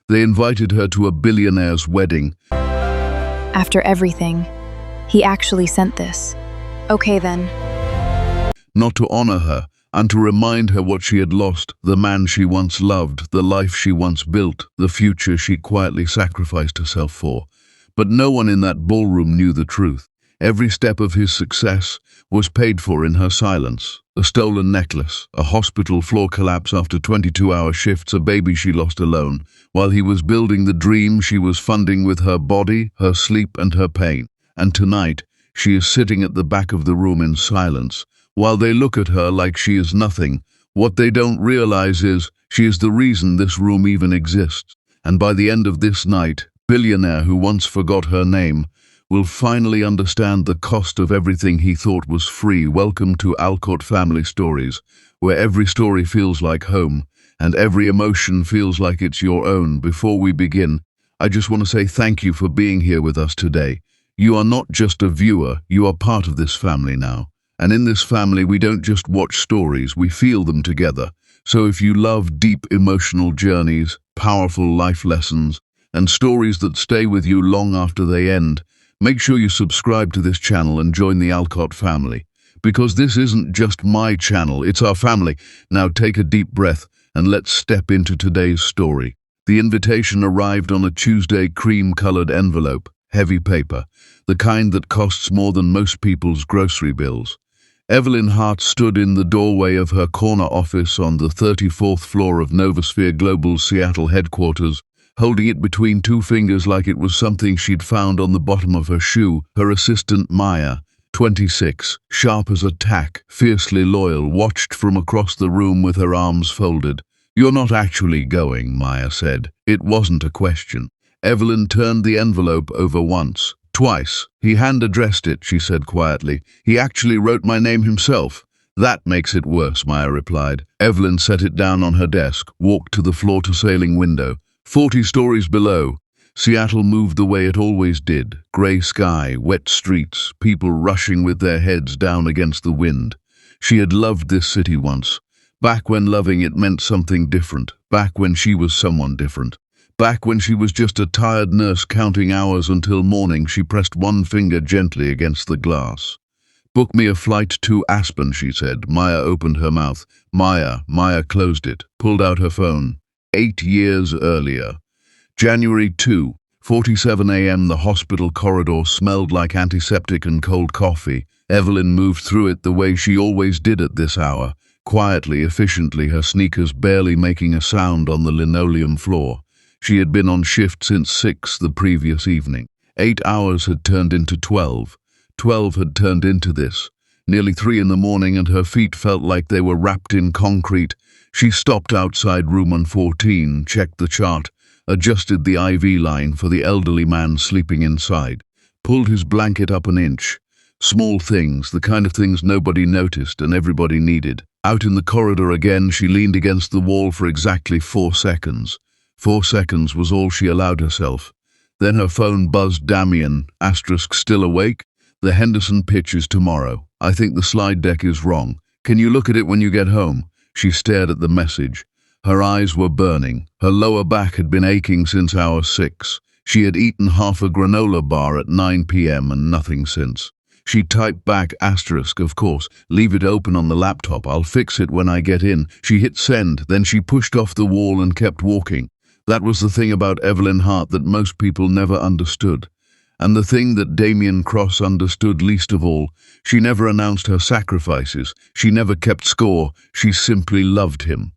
They invited her to a billionaire's wedding. After everything, he actually sent this. Okay then. Not to honor her, and to remind her what she had lost, the man she once loved, the life she once built, the future she quietly sacrificed herself for. But no one in that ballroom knew the truth. Every step of his success was paid for in her silence. A stolen necklace, a hospital floor collapse after 22-hour shifts, a baby she lost alone. While he was building the dream she was funding with her body, her sleep, and her pain. And tonight, she is sitting at the back of the room in silence. While they look at her like she is nothing, what they don't realize is she is the reason this room even exists. And by the end of this night, Billionaire, who once forgot her name, will finally understand the cost of everything he thought was free. Welcome to Alcott Family Stories, where every story feels like home, and every emotion feels like it's your own. Before we begin, I just want to say thank you for being here with us today. You are not just a viewer, you are part of this family now. And in this family, we don't just watch stories, we feel them together. So if you love deep emotional journeys, powerful life lessons, and stories that stay with you long after they end, make sure you subscribe to this channel and join the Alcott family. Because this isn't just my channel, it's our family. Now take a deep breath and let's step into today's story. The invitation arrived on a Tuesday, cream-colored envelope, heavy paper, the kind that costs more than most people's grocery bills. Evelyn Hart stood in the doorway of her corner office on the 34th floor of Novosphere Global's Seattle headquarters, holding it between two fingers like it was something she'd found on the bottom of her shoe. Her assistant Maya, 26, sharp as a tack, fiercely loyal, watched from across the room with her arms folded. "You're not actually going," Maya said. It wasn't a question. Evelyn turned the envelope over once, twice. "He hand-addressed it," she said quietly. "He actually wrote my name himself." "That makes it worse," Maya replied. Evelyn set it down on her desk, walked to the floor-to-ceiling window. 40 stories below, Seattle moved the way it always did. Gray sky, wet streets, people rushing with their heads down against the wind. She had loved this city once. Back when loving it meant something different. Back when she was someone different. Back when she was just a tired nurse counting hours until morning. She pressed one finger gently against the glass. "Book me a flight to Aspen," she said. Maya opened her mouth. Maya closed it, pulled out her phone. 8 years earlier. January 2, 47 a.m. The hospital corridor smelled like antiseptic and cold coffee. Evelyn moved through it the way she always did at this hour, quietly, efficiently, her sneakers barely making a sound on the linoleum floor. She had been on shift since 6 the previous evening. 8 hours had turned into 12. 12 had turned into this. Nearly 3 in the morning, and her feet felt like they were wrapped in concrete. She stopped outside room 114, checked the chart, adjusted the IV line for the elderly man sleeping inside, pulled his blanket up an inch. Small things, the kind of things nobody noticed and everybody needed. Out in the corridor again, she leaned against the wall for exactly 4 seconds. 4 seconds was all she allowed herself. Then her phone buzzed. Damien, still awake? The Henderson pitch is tomorrow. I think the slide deck is wrong. Can you look at it when you get home? She stared at the message. Her eyes were burning. Her lower back had been aching since hour 6. She had eaten half a granola bar at 9 p.m. and nothing since. She typed back, of course, leave it open on the laptop, I'll fix it when I get in. She hit send, then she pushed off the wall and kept walking. That was the thing about Evelyn Hart that most people never understood. And the thing that Damien Cross understood least of all, she never announced her sacrifices, she never kept score, she simply loved him.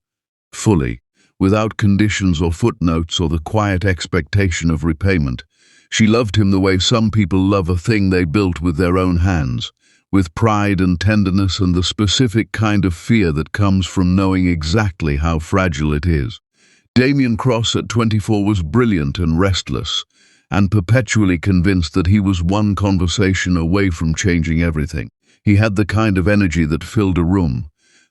Fully, without conditions or footnotes or the quiet expectation of repayment. She loved him the way some people love a thing they built with their own hands, with pride and tenderness and the specific kind of fear that comes from knowing exactly how fragile it is. Damien Cross at 24 was brilliant and restless, and perpetually convinced that he was one conversation away from changing everything. He had the kind of energy that filled a room,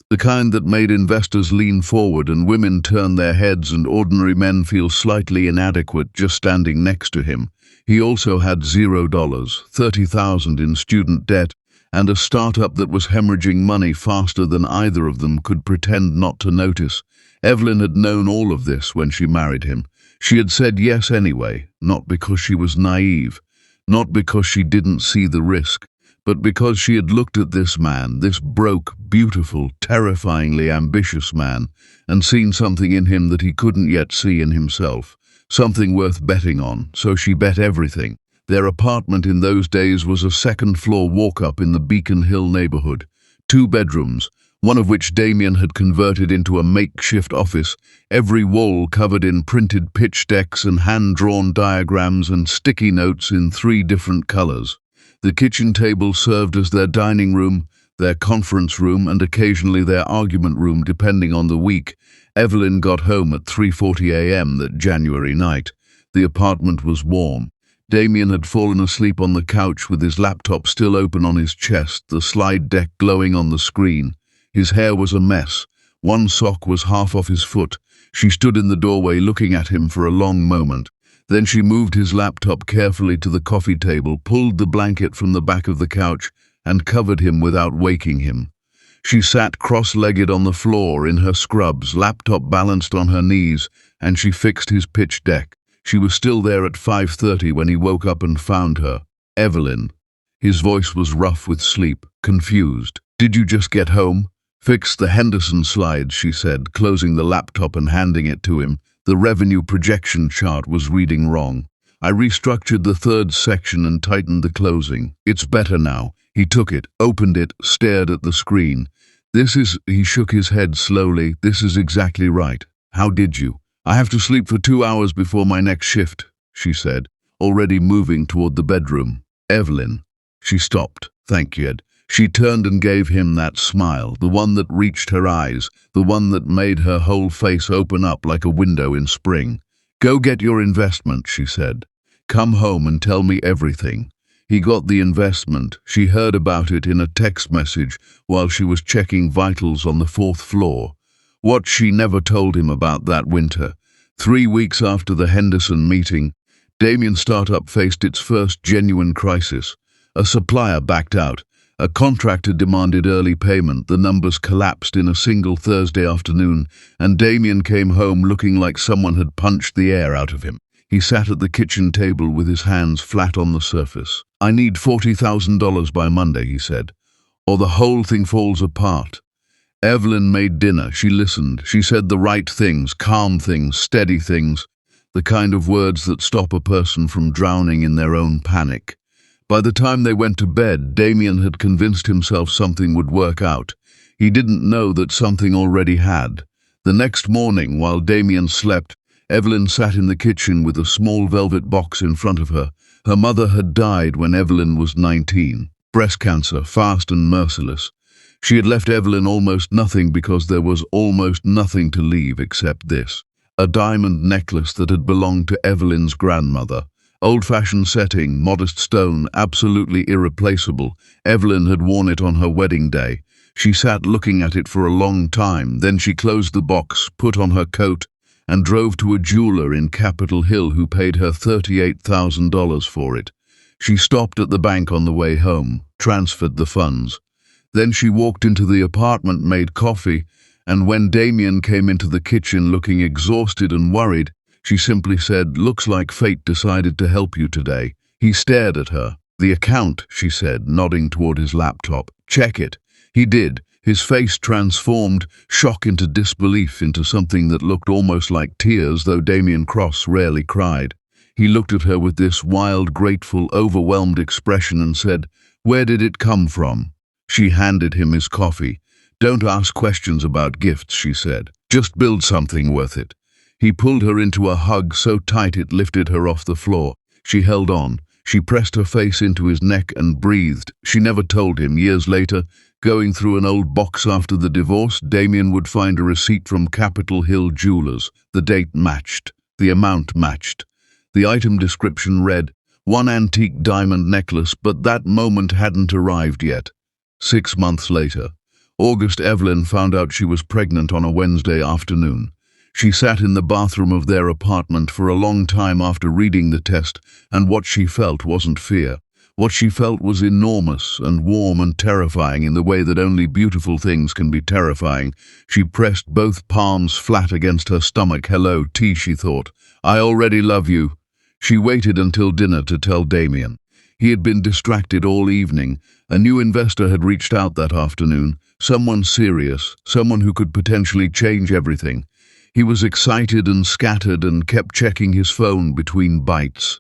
the kind that made investors lean forward and women turn their heads and ordinary men feel slightly inadequate just standing next to him. He also had $0, $30,000 in student debt, and a startup that was hemorrhaging money faster than either of them could pretend not to notice. Evelyn had known all of this when she married him. She had said yes anyway, not because she was naive, not because she didn't see the risk, but because she had looked at this man, this broke, beautiful, terrifyingly ambitious man, and seen something in him that he couldn't yet see in himself, something worth betting on, so she bet everything. Their apartment in those days was a second-floor walk-up in the Beacon Hill neighborhood, 2 bedrooms, one of which Damien had converted into a makeshift office, every wall covered in printed pitch decks and hand-drawn diagrams and sticky notes in 3 different colors. The kitchen table served as their dining room, their conference room, and occasionally their argument room, depending on the week. Evelyn got home at 3:40 a.m. that January night. The apartment was warm. Damien had fallen asleep on the couch with his laptop still open on his chest, the slide deck glowing on the screen. His hair was a mess. One sock was half off his foot. She stood in the doorway looking at him for a long moment. Then she moved his laptop carefully to the coffee table, pulled the blanket from the back of the couch, and covered him without waking him. She sat cross-legged on the floor in her scrubs, laptop balanced on her knees, and she fixed his pitch deck. She was still there at 5:30 when he woke up and found her. Evelyn. His voice was rough with sleep, confused. "Did you just get home?" "Fixed the Henderson slides," she said, closing the laptop and handing it to him. The revenue projection chart was reading wrong. "I restructured the 3rd section and tightened the closing. It's better now." He took it, opened it, stared at the screen. He shook his head slowly. "This is exactly right. How did you?" "I have to sleep for 2 hours before my next shift," she said, already moving toward the bedroom. "Evelyn." She stopped. "Thank you, Ed." She turned and gave him that smile, the one that reached her eyes, the one that made her whole face open up like a window in spring. "Go get your investment," she said. "Come home and tell me everything." He got the investment. She heard about it in a text message while she was checking vitals on the 4th floor. What she never told him about that winter. 3 weeks after the Henderson meeting, Damien's startup faced its first genuine crisis. A supplier backed out. A contractor demanded early payment. The numbers collapsed in a single Thursday afternoon, and Damien came home looking like someone had punched the air out of him. He sat at the kitchen table with his hands flat on the surface. "I need $40,000 by Monday," he said, "or the whole thing falls apart." Evelyn made dinner. She listened. She said the right things, calm things, steady things, the kind of words that stop a person from drowning in their own panic. By the time they went to bed, Damien had convinced himself something would work out. He didn't know that something already had. The next morning, while Damien slept, Evelyn sat in the kitchen with a small velvet box in front of her. Her mother had died when Evelyn was 19. Breast cancer, fast and merciless. She had left Evelyn almost nothing because there was almost nothing to leave except this. A diamond necklace that had belonged to Evelyn's grandmother. Old-fashioned setting, modest stone, absolutely irreplaceable. Evelyn had worn it on her wedding day. She sat looking at it for a long time. Then she closed the box, put on her coat, and drove to a jeweler in Capitol Hill who paid her $38,000 for it. She stopped at the bank on the way home, transferred the funds. Then she walked into the apartment, made coffee, and when Damien came into the kitchen looking exhausted and worried, she simply said, "Looks like fate decided to help you today." He stared at her. "The account," she said, nodding toward his laptop. "Check it." He did. His face transformed, shock into disbelief, into something that looked almost like tears, though Damien Cross rarely cried. He looked at her with this wild, grateful, overwhelmed expression and said, "Where did it come from?" She handed him his coffee. "Don't ask questions about gifts," she said. "Just build something worth it." He pulled her into a hug so tight it lifted her off the floor. She held on. She pressed her face into his neck and breathed. She never told him. Years later, going through an old box after the divorce, Damien would find a receipt from Capitol Hill Jewelers. The date matched. The amount matched. The item description read, "One antique diamond necklace," but that moment hadn't arrived yet. 6 months later, August, Evelyn found out she was pregnant on a Wednesday afternoon. She sat in the bathroom of their apartment for a long time after reading the test, and what she felt wasn't fear. What she felt was enormous and warm and terrifying in the way that only beautiful things can be terrifying. She pressed both palms flat against her stomach. "Hello, T," she thought. "I already love you." She waited until dinner to tell Damien. He had been distracted all evening. A new investor had reached out that afternoon, someone serious, someone who could potentially change everything. He was excited and scattered and kept checking his phone between bites.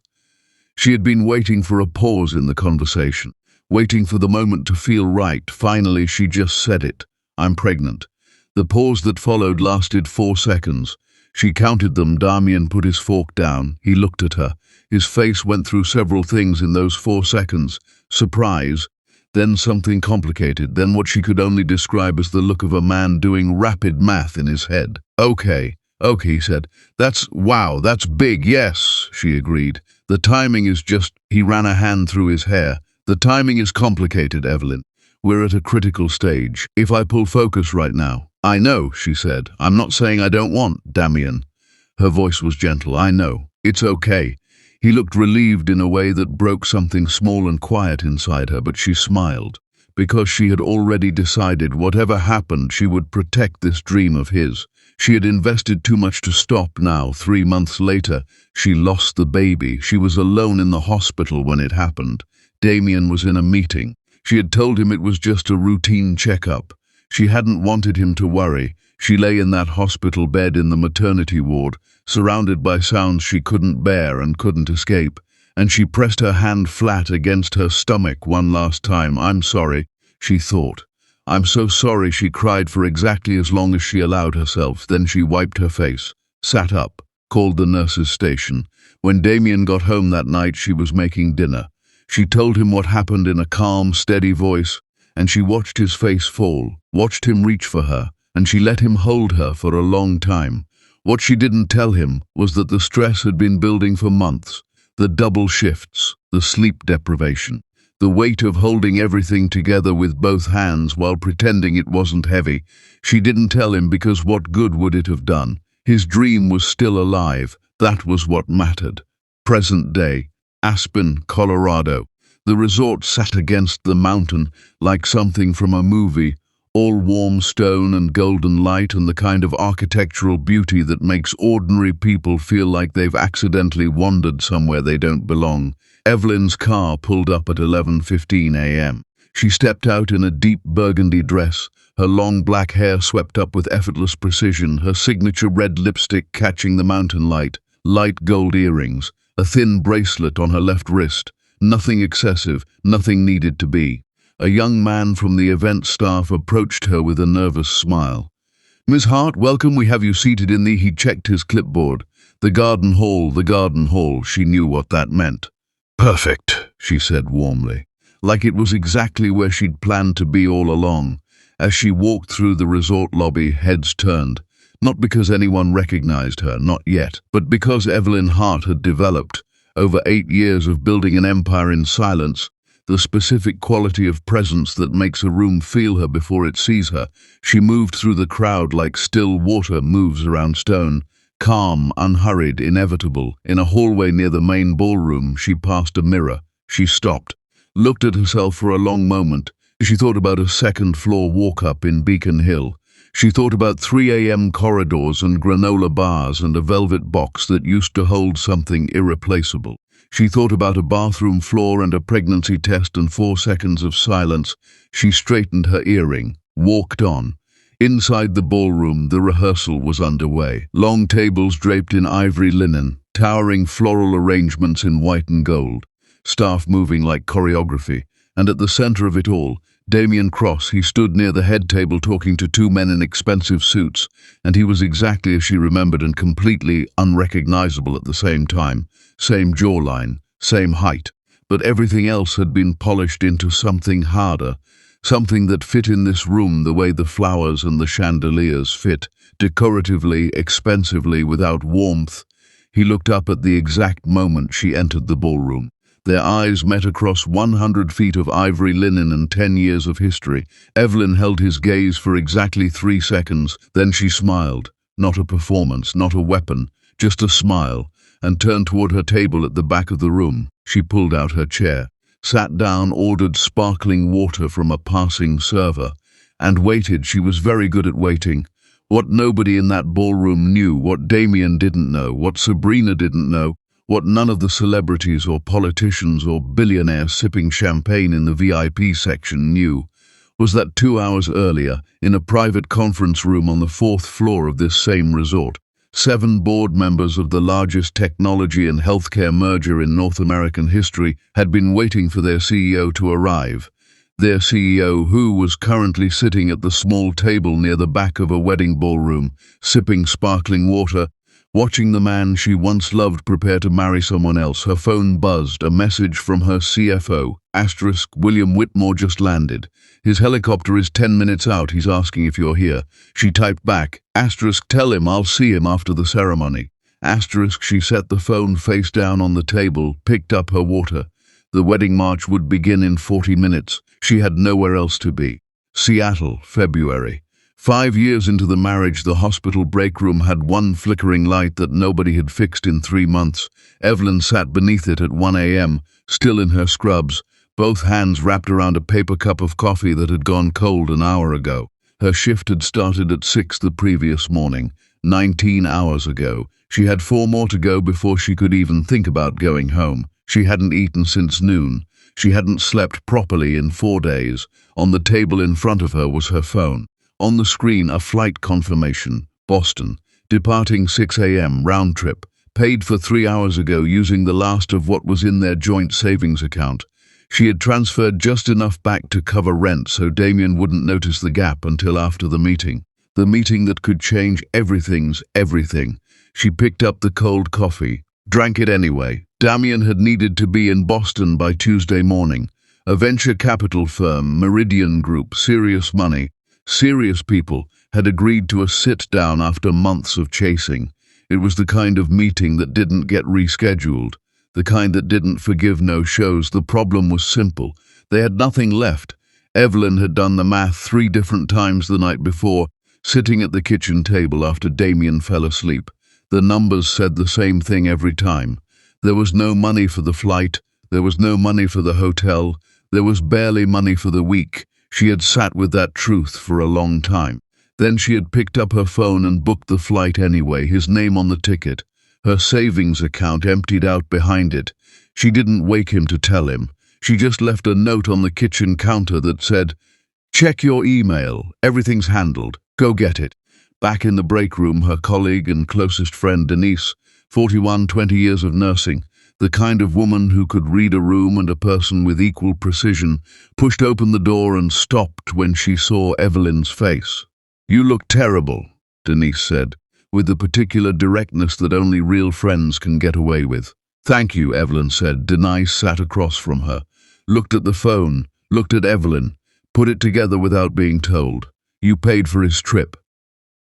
She had been waiting for a pause in the conversation, waiting for the moment to feel right. Finally, she just said it. "I'm pregnant." The pause that followed lasted 4 seconds. She counted them. Damien put his fork down. He looked at her. His face went through several things in those 4 seconds. Surprise, then something complicated, then what she could only describe as the look of a man doing rapid math in his head. Okay, he said. Wow, that's big, yes," she agreed. "The timing is just..." He ran a hand through his hair. "The timing is complicated, Evelyn. We're at a critical stage. If I pull focus right now..." "I know," she said. "I'm not saying I don't want, Damien." Her voice was gentle. "I know. It's okay." He looked relieved in a way that broke something small and quiet inside her, but she smiled. Because she had already decided whatever happened, she would protect this dream of his. She had invested too much to stop now. 3 months later, she lost the baby. She was alone in the hospital when it happened. Damien was in a meeting. She had told him it was just a routine checkup. She hadn't wanted him to worry. She lay in that hospital bed in the maternity ward, surrounded by sounds she couldn't bear and couldn't escape, and she pressed her hand flat against her stomach one last time. "I'm sorry," she thought. "I'm so sorry," she cried for exactly as long as she allowed herself. Then she wiped her face, sat up, called the nurse's station. When Damien got home that night, she was making dinner. She told him what happened in a calm, steady voice, and she watched his face fall, watched him reach for her, and she let him hold her for a long time. What she didn't tell him was that the stress had been building for months. The double shifts, the sleep deprivation, the weight of holding everything together with both hands while pretending it wasn't heavy. She didn't tell him because what good would it have done? His dream was still alive. That was what mattered. Present day, Aspen, Colorado. The resort sat against the mountain like something from a movie, all warm stone and golden light and the kind of architectural beauty that makes ordinary people feel like they've accidentally wandered somewhere they don't belong. Evelyn's car pulled up at 11:15 a.m. She stepped out in a deep burgundy dress, her long black hair swept up with effortless precision, her signature red lipstick catching the mountain light gold earrings, a thin bracelet on her left wrist. Nothing excessive, nothing needed to be. A young man from the event staff approached her with a nervous smile. "Miss Hart, welcome. We have you seated in the..." He checked his clipboard. The garden hall. She knew what that meant. "Perfect," she said warmly, like it was exactly where she'd planned to be all along. As she walked through the resort lobby, heads turned. Not because anyone recognized her, not yet, but because Evelyn Hart had developed, over 8 years of building an empire in silence, the specific quality of presence that makes a room feel her before it sees her. She moved through the crowd like still water moves around stone, calm, unhurried, inevitable. In a hallway near the main ballroom, she passed a mirror. She stopped, looked at herself for a long moment. She thought about a second-floor walk-up in Beacon Hill. She thought about 3 a.m. corridors and granola bars and a velvet box that used to hold something irreplaceable. She thought about a bathroom floor and a pregnancy test and 4 seconds of silence. She straightened her earring, walked on. Inside the ballroom, the rehearsal was underway. Long tables draped in ivory linen, towering floral arrangements in white and gold, staff moving like choreography, and at the center of it all, Damien Cross. He stood near the head table talking to 2 men in expensive suits, and he was exactly as she remembered and completely unrecognizable at the same time. Same jawline, same height, but everything else had been polished into something harder, something that fit in this room the way the flowers and the chandeliers fit, decoratively, expensively, without warmth. He looked up at the exact moment she entered the ballroom. Their eyes met across 100 feet of ivory linen and 10 years of history. Evelyn held his gaze for exactly 3 seconds, then she smiled. Not a performance, not a weapon, just a smile, and turned toward her table at the back of the room. She pulled out her chair, sat down, ordered sparkling water from a passing server, and waited. She was very good at waiting. What nobody in that ballroom knew, what Damien didn't know, what Sabrina didn't know, what none of the celebrities or politicians or billionaires sipping champagne in the VIP section knew, was that 2 hours earlier, in a private conference room on the 4th floor of this same resort, 7 board members of the largest technology and healthcare merger in North American history had been waiting for their CEO to arrive. Their CEO, who was currently sitting at the small table near the back of a wedding ballroom, sipping sparkling water, watching the man she once loved prepare to marry someone else. Her phone buzzed. A message from her CFO. William Whitmore just landed. His helicopter is 10 minutes out. He's asking if you're here. She typed back. Tell him I'll see him after the ceremony. She set the phone face down on the table, picked up her water. The wedding march would begin in 40 minutes. She had nowhere else to be. Seattle, February. 5 years into the marriage, the hospital break room had one flickering light that nobody had fixed in 3 months. Evelyn sat beneath it at 1 a.m., still in her scrubs, both hands wrapped around a paper cup of coffee that had gone cold an hour ago. Her shift had started at 6 the previous morning, 19 hours ago. She had 4 more to go before she could even think about going home. She hadn't eaten since noon. She hadn't slept properly in 4 days. On the table in front of her was her phone. On the screen, a flight confirmation. Boston. Departing 6 a.m. round trip. Paid for 3 hours ago using the last of what was in their joint savings account. She had transferred just enough back to cover rent so Damien wouldn't notice the gap until after the meeting. The meeting that could change everything. She picked up the cold coffee, drank it anyway. Damien had needed to be in Boston by Tuesday morning. A venture capital firm, Meridian Group, serious money, serious people, had agreed to a sit-down after months of chasing. It was the kind of meeting that didn't get rescheduled, the kind that didn't forgive no-shows. The problem was simple. They had nothing left. Evelyn had done the math 3 different times the night before, sitting at the kitchen table after Damien fell asleep. The numbers said the same thing every time. There was no money for the flight, there was no money for the hotel, there was barely money for the week. She had sat with that truth for a long time. Then she had picked up her phone and booked the flight anyway, his name on the ticket. Her savings account emptied out behind it. She didn't wake him to tell him. She just left a note on the kitchen counter that said, "Check your email, everything's handled, go get it." Back in the break room, her colleague and closest friend Denise, 41, 20 years of nursing, the kind of woman who could read a room and a person with equal precision, pushed open the door and stopped when she saw Evelyn's face. "You look terrible," Denise said, with the particular directness that only real friends can get away with. "Thank you," Evelyn said. Denise sat across from her, looked at the phone, looked at Evelyn, put it together without being told. "You paid for his trip."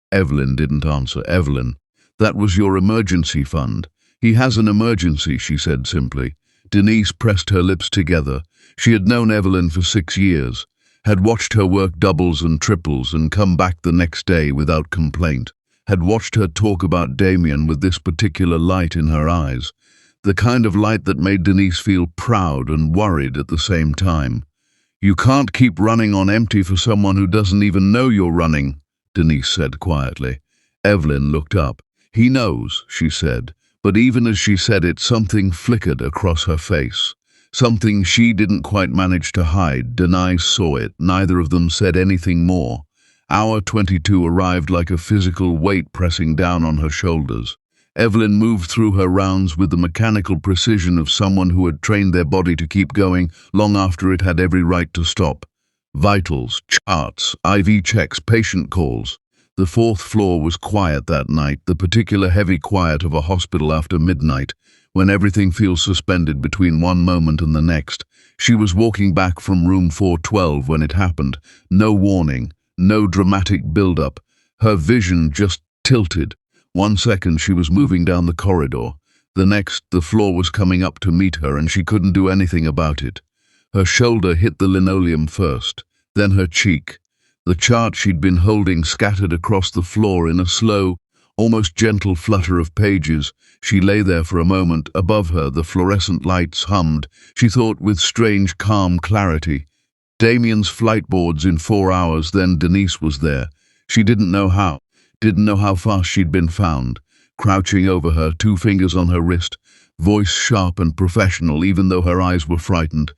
Evelyn didn't answer. "Evelyn, that was your emergency fund." "He has an emergency," she said simply. Denise pressed her lips together. She had known Evelyn for 6 years, had watched her work doubles and triples and come back the next day without complaint, had watched her talk about Damien with this particular light in her eyes, the kind of light that made Denise feel proud and worried at the same time. "You can't keep running on empty for someone who doesn't even know you're running," Denise said quietly. Evelyn looked up. "He knows," she said, but even as she said it, something flickered across her face. Something she didn't quite manage to hide. Denise saw it. Neither of them said anything more. Hour 22 arrived like a physical weight pressing down on her shoulders. Evelyn moved through her rounds with the mechanical precision of someone who had trained their body to keep going long after it had every right to stop. Vitals, charts, IV checks, patient calls. The 4th floor was quiet that night, the particular heavy quiet of a hospital after midnight, when everything feels suspended between one moment and the next. She was walking back from room 412 when it happened. No warning, no dramatic build-up. Her vision just tilted. 1 second she was moving down the corridor. The next, the floor was coming up to meet her and she couldn't do anything about it. Her shoulder hit the linoleum first, then her cheek. The chart she'd been holding scattered across the floor in a slow, almost gentle flutter of pages. She lay there for a moment. Above her, the fluorescent lights hummed. She thought with strange, calm clarity. Damien's flight boards in 4 hours, then Denise was there. She didn't know how fast she'd been found. Crouching over her, 2 fingers on her wrist, voice sharp and professional even though her eyes were frightened.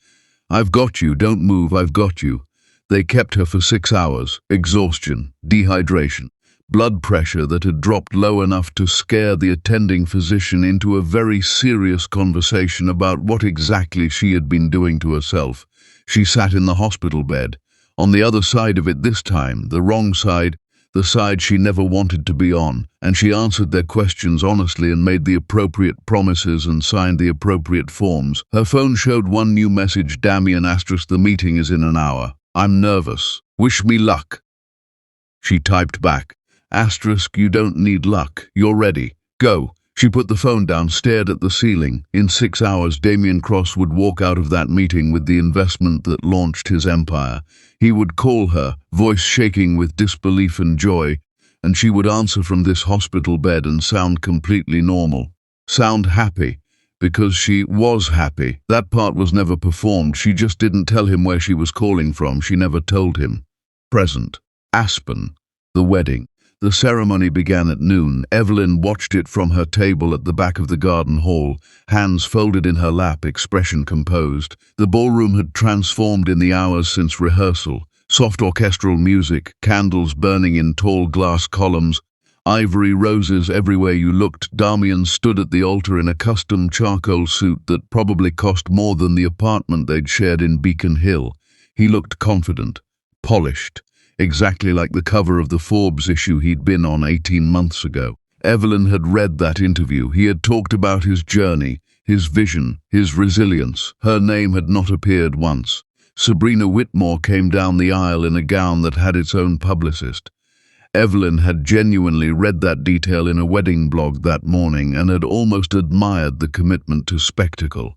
"I've got you, don't move, I've got you." They kept her for 6 hours. Exhaustion, dehydration, blood pressure that had dropped low enough to scare the attending physician into a very serious conversation about what exactly she had been doing to herself. She sat in the hospital bed. On the other side of it this time, the wrong side, the side she never wanted to be on, and she answered their questions honestly and made the appropriate promises and signed the appropriate forms. Her phone showed one new message: Damien *, the meeting is in an hour. I'm nervous. Wish me luck. She typed back, *, you don't need luck. You're ready. Go. She put the phone down, stared at the ceiling. In 6 hours, Damien Cross would walk out of that meeting with the investment that launched his empire. He would call her, voice shaking with disbelief and joy, and she would answer from this hospital bed and sound completely normal. Sound happy, because she was happy. That part was never performed. She just didn't tell him where she was calling from. She never told him. Present. Aspen. The wedding. The ceremony began at noon. Evelyn watched it from her table at the back of the garden hall, hands folded in her lap, expression composed. The ballroom had transformed in the hours since rehearsal. Soft orchestral music, candles burning in tall glass columns, ivory roses everywhere you looked. Damien stood at the altar in a custom charcoal suit that probably cost more than the apartment they'd shared in Beacon Hill. He looked confident, polished, exactly like the cover of the Forbes issue he'd been on 18 months ago. Evelyn had read that interview. He had talked about his journey, his vision, his resilience. Her name had not appeared once. Sabrina Whitmore came down the aisle in a gown that had its own publicist. Evelyn had genuinely read that detail in a wedding blog that morning and had almost admired the commitment to spectacle.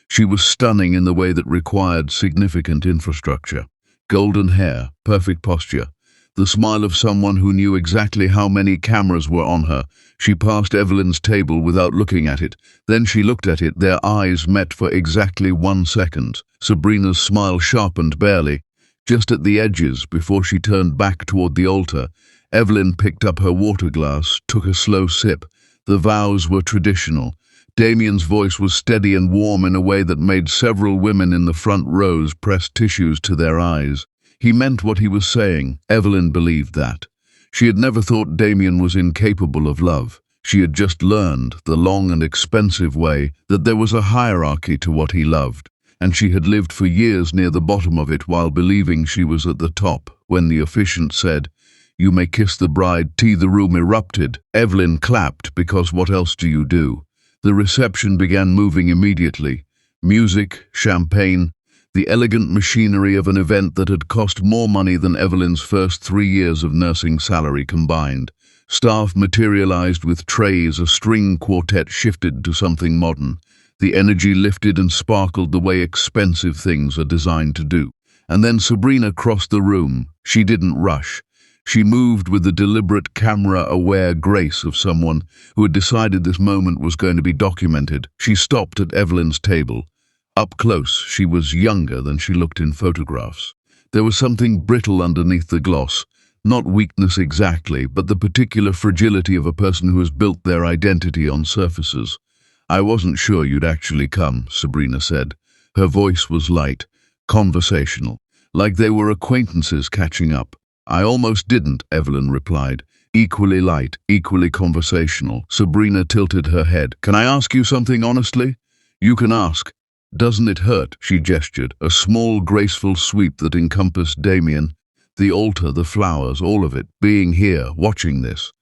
She was stunning in the way that required significant infrastructure. Golden hair, perfect posture, the smile of someone who knew exactly how many cameras were on her. She passed Evelyn's table without looking at it. Then she looked at it. Their eyes met for exactly 1 second. Sabrina's smile sharpened barely, just at the edges before she turned back toward the altar. Evelyn picked up her water glass, took a slow sip. The vows were traditional. Damien's voice was steady and warm in a way that made several women in the front rows press tissues to their eyes. He meant what he was saying. Evelyn believed that. She had never thought Damien was incapable of love. She had just learned, the long and expensive way, that there was a hierarchy to what he loved, and she had lived for years near the bottom of it while believing she was at the top. When the officiant said, "You may kiss the bride," the room erupted. Evelyn clapped, because what else do you do? The reception began moving immediately. Music, champagne, the elegant machinery of an event that had cost more money than Evelyn's first 3 years of nursing salary combined. Staff materialized with trays. A string quartet shifted to something modern. The energy lifted and sparkled the way expensive things are designed to do. And then Sabrina crossed the room. She didn't rush. She moved with the deliberate, camera-aware grace of someone who had decided this moment was going to be documented. She stopped at Evelyn's table. Up close, she was younger than she looked in photographs. There was something brittle underneath the gloss. Not weakness exactly, but the particular fragility of a person who has built their identity on surfaces. "I wasn't sure you'd actually come," Sabrina said. Her voice was light, conversational, like they were acquaintances catching up. "I almost didn't," Evelyn replied. Equally light, equally conversational. Sabrina tilted her head. "Can I ask you something honestly?" "You can ask." "Doesn't it hurt?" She gestured, a small, graceful sweep that encompassed Damien. The altar, the flowers, all of it, being here, watching this.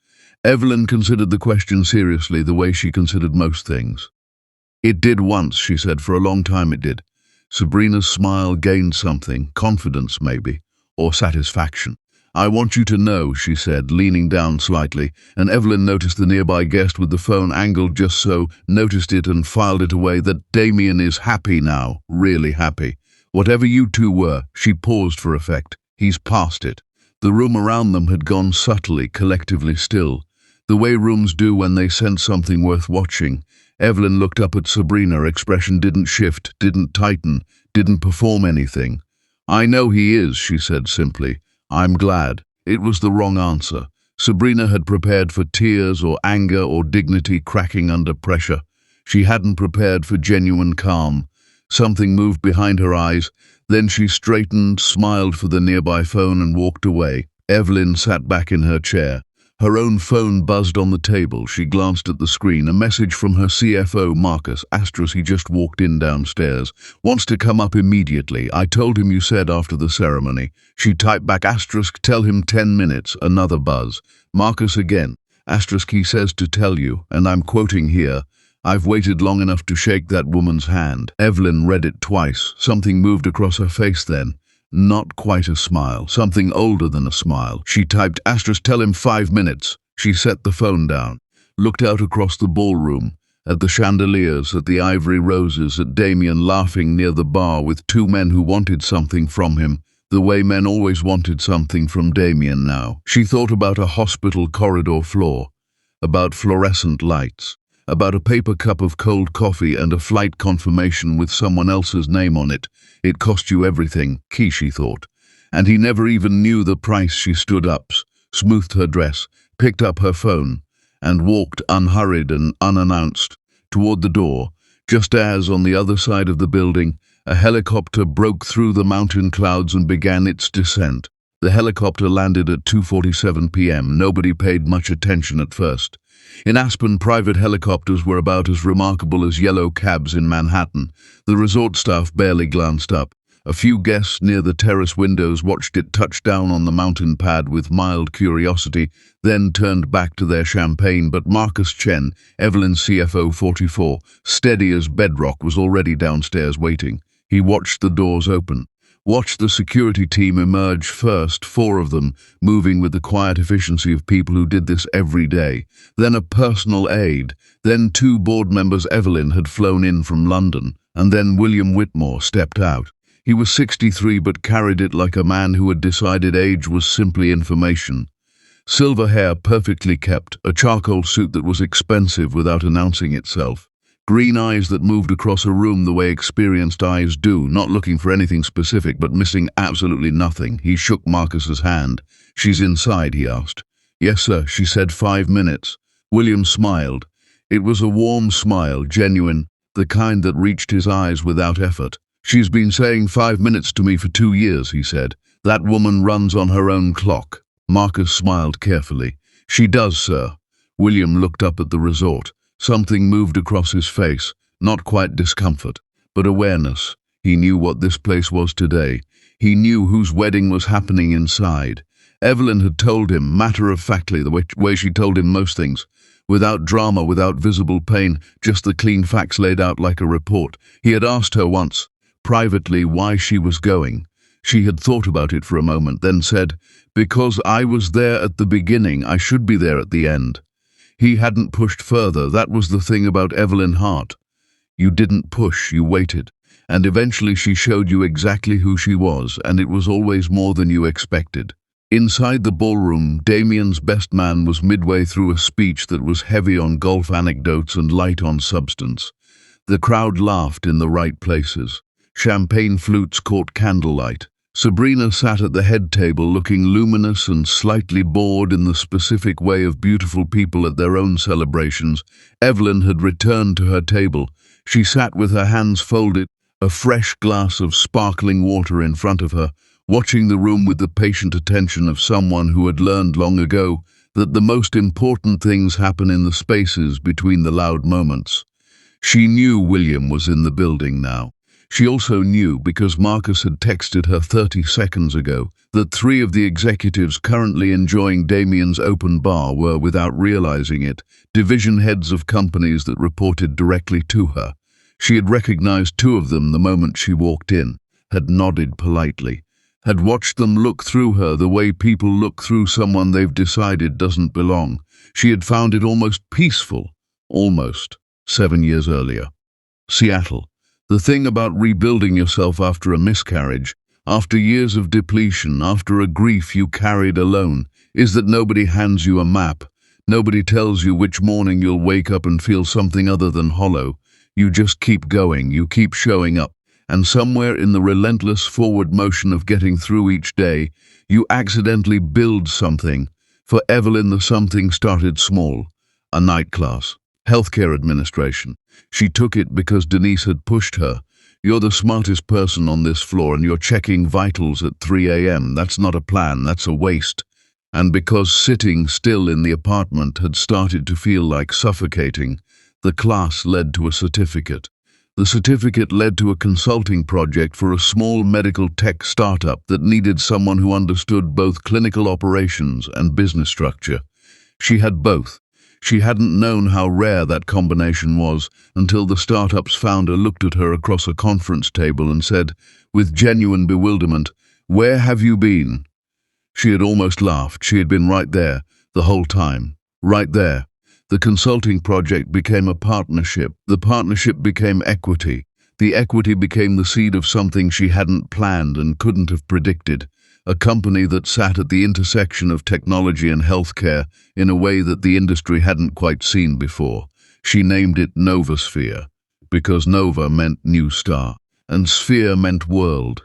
Evelyn considered the question seriously, the way she considered most things. "It did once," she said. "For a long time it did." Sabrina's smile gained something, confidence maybe, or satisfaction. "I want you to know," she said, leaning down slightly, and Evelyn noticed the nearby guest with the phone angled just so, noticed it and filed it away, "that Damien is happy now, really happy. Whatever you two were," she paused for effect, "he's past it." The room around them had gone subtly, collectively still. the way rooms do when they sense something worth watching. Evelyn looked up at Sabrina. Expression didn't shift, didn't tighten, didn't perform anything. "I know he is," she said simply. "I'm glad." It was the wrong answer. Sabrina had prepared for tears or anger or dignity cracking under pressure. She hadn't prepared for genuine calm. Something moved behind her eyes. Then she straightened, smiled for the nearby phone and walked away. Evelyn sat back in her chair. Her own phone buzzed on the table. She glanced at the screen. A message from her CFO, Marcus. He just walked in downstairs. "Wants to come up immediately. I told him you said after the ceremony." She typed back, "Tell him 10 minutes. Another buzz. Marcus again. He says to tell you, and I'm quoting here, "I've waited long enough to shake that woman's hand." Evelyn read it twice. Something moved across her face then. Not quite a smile, something older than a smile. She typed, "Tell him 5 minutes." She set the phone down, looked out across the ballroom, at the chandeliers, at the ivory roses, at Damien laughing near the bar with two men who wanted something from him, the way men always wanted something from Damien now. She thought about a hospital corridor floor, about fluorescent lights, about a paper cup of cold coffee and a flight confirmation with someone else's name on it. It cost you everything, key, she thought. And he never even knew the price. She stood up, smoothed her dress, picked up her phone, and walked unhurried and unannounced toward the door, just as, on the other side of the building, a helicopter broke through the mountain clouds and began its descent. The helicopter landed at 2:47 p.m. Nobody paid much attention at first. In Aspen, private helicopters were about as remarkable as yellow cabs in Manhattan. The resort staff barely glanced up. A few guests near the terrace windows watched it touch down on the mountain pad with mild curiosity, then turned back to their champagne. But Marcus Chen, Evelyn's CFO 44, steady as bedrock, was already downstairs waiting. He watched the doors open, watched the security team emerge first, 4 of them, moving with the quiet efficiency of people who did this every day. Then a personal aide, then 2 board members. Evelyn had flown in from London, and then William Whitmore stepped out. He was 63 but carried it like a man who had decided age was simply information. Silver hair perfectly kept, a charcoal suit that was expensive without announcing itself. Green eyes that moved across a room the way experienced eyes do, not looking for anything specific but missing absolutely nothing. He shook Marcus's hand. "She's inside?" he asked. "Yes, sir," she said. 5 minutes. William smiled. It was a warm smile, genuine, the kind that reached his eyes without effort. "She's been saying 5 minutes to me for 2 years, he said. "That woman runs on her own clock." Marcus smiled carefully. "She does, sir." William looked up at the resort. Something moved across his face, not quite discomfort, but awareness. He knew what this place was today. He knew whose wedding was happening inside. Evelyn had told him, matter-of-factly, the way she told him most things, without drama, without visible pain, just the clean facts laid out like a report. He had asked her once, privately, why she was going. She had thought about it for a moment, then said, "Because I was there at the beginning, I should be there at the end." He hadn't pushed further. That was the thing about Evelyn Hart. You didn't push, you waited. And eventually she showed you exactly who she was, and it was always more than you expected. Inside the ballroom, Damien's best man was midway through a speech that was heavy on golf anecdotes and light on substance. The crowd laughed in the right places. Champagne flutes caught candlelight. Sabrina sat at the head table looking luminous and slightly bored in the specific way of beautiful people at their own celebrations. Evelyn had returned to her table. She sat with her hands folded, a fresh glass of sparkling water in front of her, watching the room with the patient attention of someone who had learned long ago that the most important things happen in the spaces between the loud moments. She knew William was in the building now. She also knew, because Marcus had texted her 30 seconds ago, that 3 of the executives currently enjoying Damien's open bar were, without realizing it, division heads of companies that reported directly to her. She had recognized 2 of them the moment she walked in, had nodded politely, had watched them look through her the way people look through someone they've decided doesn't belong. She had found it almost peaceful, almost, 7 years earlier. Seattle. The thing about rebuilding yourself after a miscarriage, after years of depletion, after a grief you carried alone, is that nobody hands you a map. Nobody tells you which morning you'll wake up and feel something other than hollow. You just keep going, you keep showing up, and somewhere in the relentless forward motion of getting through each day, you accidentally build something. For Evelyn, the something started small. A night class. Healthcare administration. She took it because Denise had pushed her. You're the smartest person on this floor and you're checking vitals at 3 a.m. That's not a plan, that's a waste. And because sitting still in the apartment had started to feel like suffocating, the class led to a certificate. The certificate led to a consulting project for a small medical tech startup that needed someone who understood both clinical operations and business structure. She had both. She hadn't known how rare that combination was until the startup's founder looked at her across a conference table and said, with genuine bewilderment, "Where have you been?" She had almost laughed. She had been right there, the whole time. Right there. The consulting project became a partnership. The partnership became equity. The equity became the seed of something she hadn't planned and couldn't have predicted. A company that sat at the intersection of technology and healthcare in a way that the industry hadn't quite seen before. She named it Novosphere, because Nova meant new star, and sphere meant world.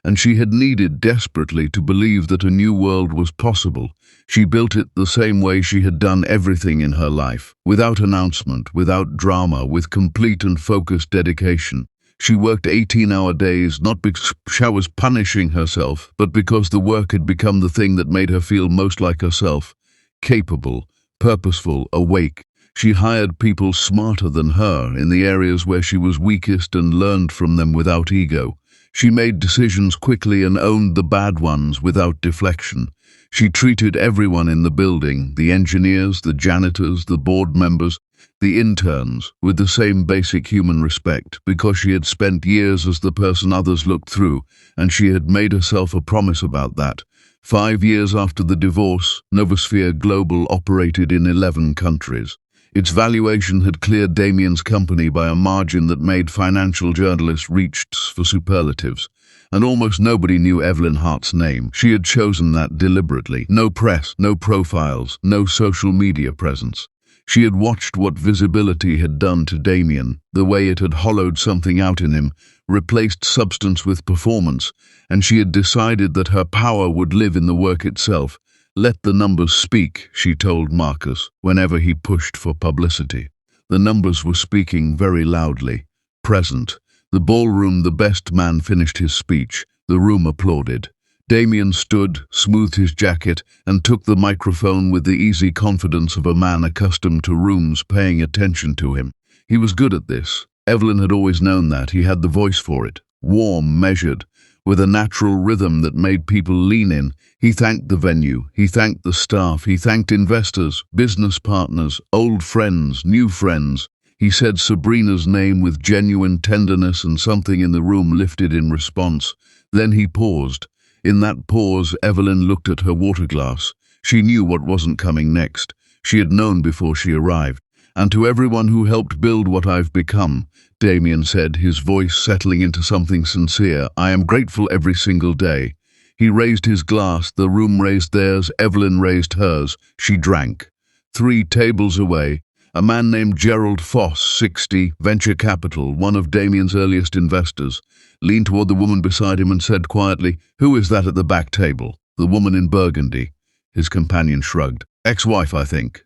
And she had needed desperately to believe that a new world was possible. She built it the same way she had done everything in her life, without announcement, without drama, with complete and focused dedication. She worked 18-hour days, not because she was punishing herself, but because the work had become the thing that made her feel most like herself. Capable, purposeful, awake. She hired people smarter than her in the areas where she was weakest and learned from them without ego. She made decisions quickly and owned the bad ones without deflection. She treated everyone in the building, the engineers, the janitors, the board members, the interns, with the same basic human respect, because she had spent years as the person others looked through, and she had made herself a promise about that. 5 years after the divorce, Novosphere Global operated in 11 countries. Its valuation had cleared Damien's company by a margin that made financial journalists reach for superlatives. And almost nobody knew Evelyn Hart's name. She had chosen that deliberately. No press, no profiles, no social media presence. She had watched what visibility had done to Damien, the way it had hollowed something out in him, replaced substance with performance, and she had decided that her power would live in the work itself. Let the numbers speak, she told Marcus, whenever he pushed for publicity. The numbers were speaking very loudly. Present. The ballroom, the best man finished his speech. The room applauded. Damien stood, smoothed his jacket, and took the microphone with the easy confidence of a man accustomed to rooms paying attention to him. He was good at this. Evelyn had always known that. He had the voice for it. Warm, measured, with a natural rhythm that made people lean in. He thanked the venue, he thanked the staff, he thanked investors, business partners, old friends, new friends. He said Sabrina's name with genuine tenderness, and something in the room lifted in response. Then he paused. In that pause, Evelyn looked at her water glass. She knew what wasn't coming next. She had known before she arrived. "And to everyone who helped build what I've become," Damien said, his voice settling into something sincere, "I am grateful every single day." He raised his glass, the room raised theirs, Evelyn raised hers. She drank. 3 tables away, a man named Gerald Foss, 60, venture capital, one of Damien's earliest investors, leaned toward the woman beside him and said quietly, "Who is that at the back table?" "The woman in burgundy." His companion shrugged. "Ex-wife, I think."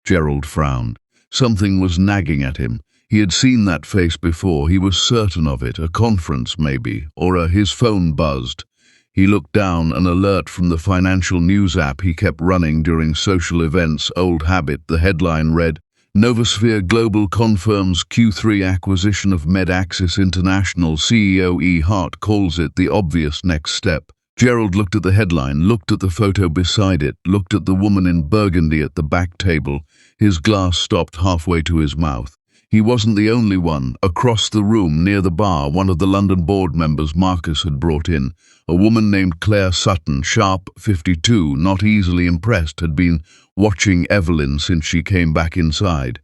Gerald frowned. Something was nagging at him. He had seen that face before. He was certain of it. A conference, maybe, or his phone buzzed. He looked down, an alert from the financial news app he kept running during social events. Old habit. The headline read, "Novosphere Global confirms Q3 acquisition of MedAxis International. CEO E. Hart calls it the obvious next step." Gerald looked at the headline, looked at the photo beside it, looked at the woman in burgundy at the back table. His glass stopped halfway to his mouth. He wasn't the only one. Across the room, near the bar, one of the London board members Marcus had brought in. A woman named Claire Sutton, sharp, 52, not easily impressed, had been watching Evelyn since she came back inside.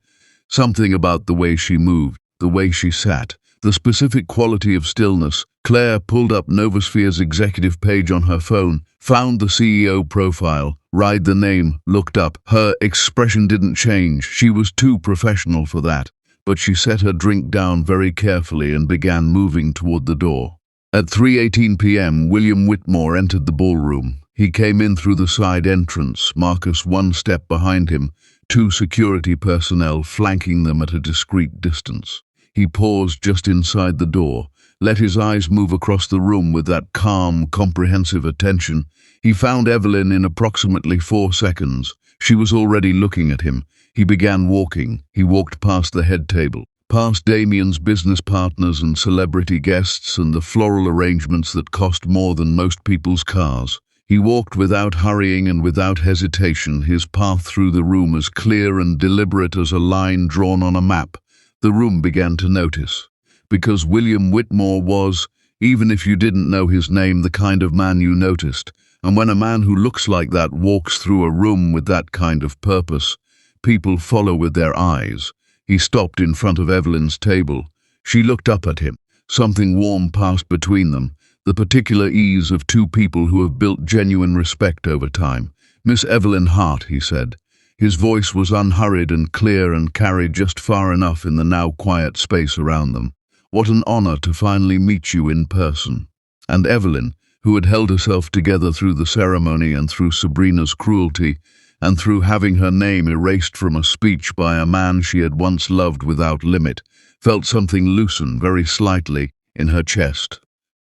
Something about the way she moved, the way she sat, the specific quality of stillness. Claire pulled up Novosphere's executive page on her phone, found the CEO profile, read the name, looked up. Her expression didn't change. She was too professional for that. But she set her drink down very carefully and began moving toward the door. At 3:18 p.m., William Whitmore entered the ballroom. He came in through the side entrance, Marcus one step behind him, two security personnel flanking them at a discreet distance. He paused just inside the door, let his eyes move across the room with that calm, comprehensive attention. He found Evelyn in approximately 4 seconds. She was already looking at him. He began walking. He walked past the head table, past Damien's business partners and celebrity guests and the floral arrangements that cost more than most people's cars. He walked without hurrying and without hesitation, his path through the room as clear and deliberate as a line drawn on a map. The room began to notice. Because William Whitmore was, even if you didn't know his name, the kind of man you noticed. And when a man who looks like that walks through a room with that kind of purpose, people follow with their eyes. He stopped in front of Evelyn's table. She looked up at him. Something warm passed between them, the particular ease of two people who have built genuine respect over time. "Miss Evelyn Hart," he said. His voice was unhurried and clear and carried just far enough in the now quiet space around them. "What an honor to finally meet you in person." And Evelyn, who had held herself together through the ceremony and through Sabrina's cruelty, and through having her name erased from a speech by a man she had once loved without limit, felt something loosen very slightly in her chest.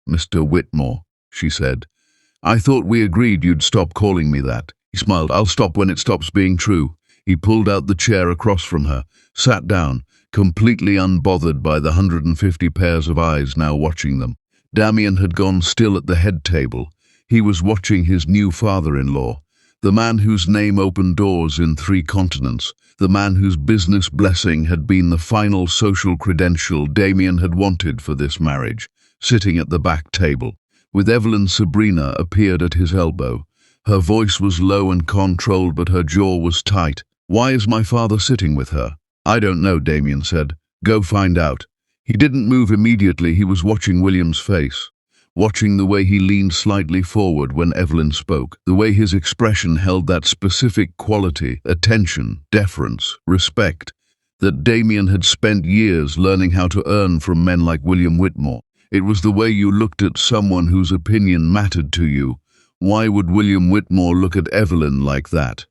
"Mr. Whitmore," she said. "I thought we agreed you'd stop calling me that." He smiled. "I'll stop when it stops being true." He pulled out the chair across from her, sat down, completely unbothered by the 150 pairs of eyes now watching them. Damien had gone still at the head table. He was watching his new father-in-law, the man whose name opened doors in 3 continents, the man whose business blessing had been the final social credential Damien had wanted for this marriage, sitting at the back table, with Evelyn. Sabrina appeared at his elbow. Her voice was low and controlled, but her jaw was tight. "Why is my father sitting with her?" "I don't know," Damien said. "Go find out." He didn't move immediately. He was watching William's face, watching the way he leaned slightly forward when Evelyn spoke, the way his expression held that specific quality, attention, deference, respect, that Damien had spent years learning how to earn from men like William Whitmore. It was the way you looked at someone whose opinion mattered to you. Why would William Whitmore look at Evelyn like that?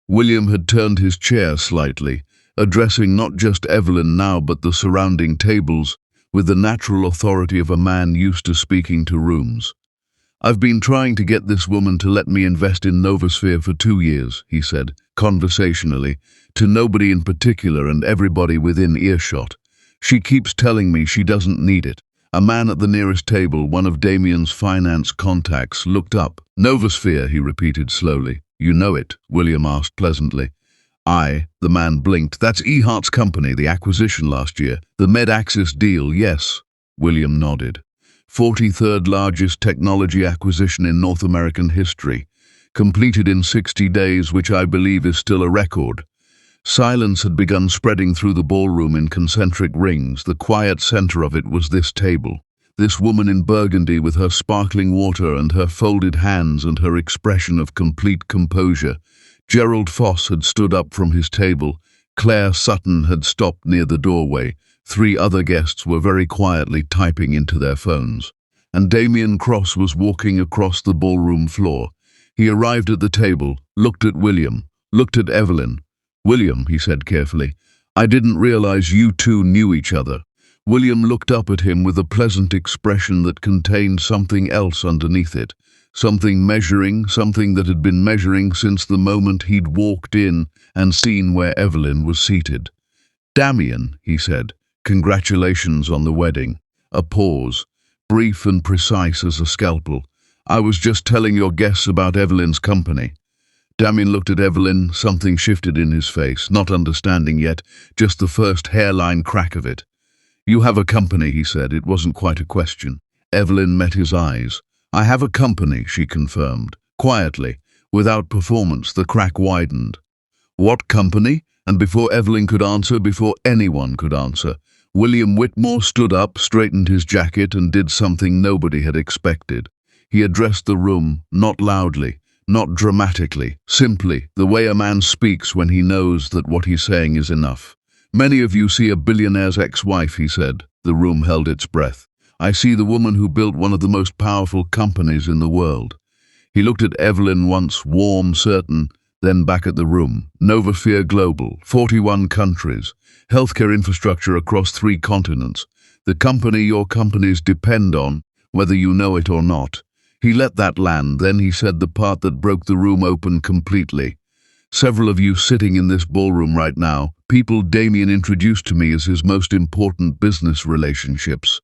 William had turned his chair slightly, addressing not just Evelyn now but the surrounding tables, with the natural authority of a man used to speaking to rooms. "I've been trying to get this woman to let me invest in Novosphere for 2 years, he said, conversationally, to nobody in particular and everybody within earshot. She keeps telling me she doesn't need it. A man at the nearest table, one of Damien's finance contacts, looked up. "Novosphere," he repeated slowly. "You know it?" William asked pleasantly. "Aye," the man blinked. "That's Hart's company, the acquisition last year. The Med-Axis deal, yes." William nodded. 43rd largest technology acquisition in North American history. Completed in 60 days, which I believe is still a record. Silence had begun spreading through the ballroom in concentric rings. The quiet center of it was this table. This woman in burgundy with her sparkling water and her folded hands and her expression of complete composure. Gerald Foss had stood up from his table. Claire Sutton had stopped near the doorway. 3 other guests were very quietly typing into their phones. And Damien Cross was walking across the ballroom floor. He arrived at the table, looked at William, looked at Evelyn. "William," he said carefully, "I didn't realize you two knew each other." William looked up at him with a pleasant expression that contained something else underneath it. Something measuring, something that had been measuring since the moment he'd walked in and seen where Evelyn was seated. "Damien," he said, "congratulations on the wedding." A pause, brief and precise as a scalpel. "I was just telling your guests about Evelyn's company." Damien looked at Evelyn. Something shifted in his face, not understanding yet, just the first hairline crack of it. "You have a company," he said. It wasn't quite a question. Evelyn met his eyes. "I have a company," she confirmed, quietly, without performance. The crack widened. "What company?" And before Evelyn could answer, before anyone could answer, William Whitmore stood up, straightened his jacket, and did something nobody had expected. He addressed the room, not loudly, not dramatically, simply the way a man speaks when he knows that what he's saying is enough. Many of you see a billionaire's ex-wife, he said. The room held its breath. I see the woman who built one of the most powerful companies in the world. He looked at Evelyn once, warm, certain, then back at the room. Novosphere Global, 41 countries, healthcare infrastructure across 3 continents. The company your companies depend on, whether you know it or not. He let that land, then he said the part that broke the room open completely. Several of you sitting in this ballroom right now, people Damien introduced to me as his most important business relationships.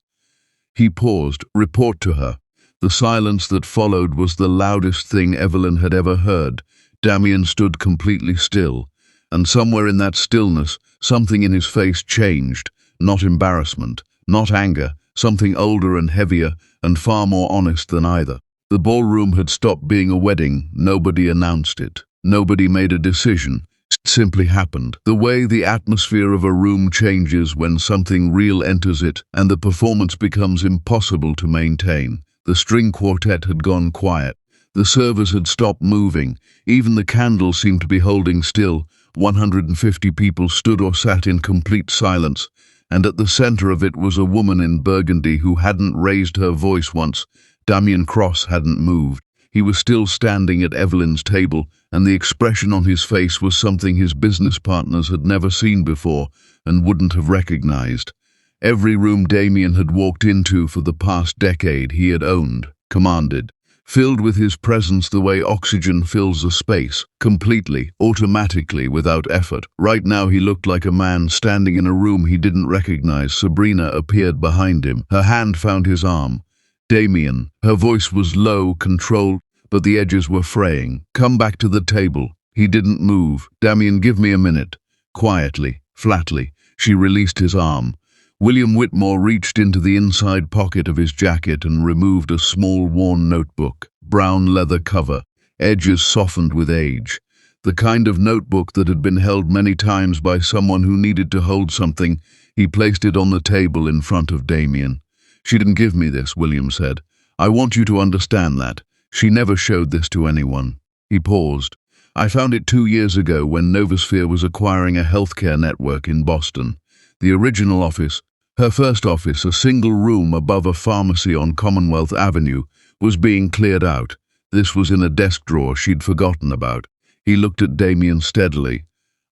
He paused. Report to her. The silence that followed was the loudest thing Evelyn had ever heard. Damien stood completely still, and somewhere in that stillness, something in his face changed. Not embarrassment, not anger, something older and heavier and far more honest than either. The ballroom had stopped being a wedding. Nobody announced it. Nobody made a decision. It simply happened. The way the atmosphere of a room changes when something real enters it and the performance becomes impossible to maintain. The string quartet had gone quiet. The servers had stopped moving. Even the candles seemed to be holding still. 150 people stood or sat in complete silence, and at the center of it was a woman in burgundy who hadn't raised her voice once. Damien Cross hadn't moved. He was still standing at Evelyn's table, and the expression on his face was something his business partners had never seen before and wouldn't have recognized. Every room Damien had walked into for the past decade he had owned, commanded, filled with his presence the way oxygen fills a space, completely, automatically, without effort. Right now he looked like a man standing in a room he didn't recognize. Sabrina appeared behind him. Her hand found his arm. Damien. Her voice was low, controlled, but the edges were fraying. Come back to the table. He didn't move. Damien, give me a minute. Quietly, flatly, she released his arm. William Whitmore reached into the inside pocket of his jacket and removed a small, worn notebook. Brown leather cover, edges softened with age. The kind of notebook that had been held many times by someone who needed to hold something. He placed it on the table in front of Damien. She didn't give me this, William said. I want you to understand that. She never showed this to anyone. He paused. I found it 2 years ago when Novosphere was acquiring a healthcare network in Boston. The original office, her first office, a single room above a pharmacy on Commonwealth Avenue, was being cleared out. This was in a desk drawer she'd forgotten about. He looked at Damien steadily.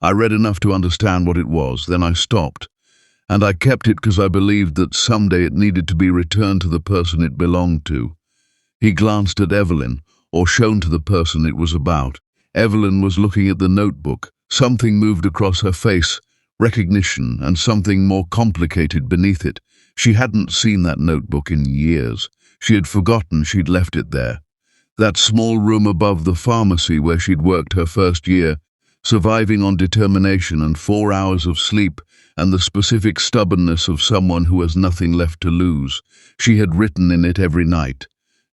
I read enough to understand what it was, then I stopped. And I kept it because I believed that someday it needed to be returned to the person it belonged to. He glanced at Evelyn, or shown to the person it was about. Evelyn was looking at the notebook. Something moved across her face, recognition, and something more complicated beneath it. She hadn't seen that notebook in years. She had forgotten she'd left it there. That small room above the pharmacy where she'd worked her first year, surviving on determination and 4 hours of sleep, and the specific stubbornness of someone who has nothing left to lose. She had written in it every night.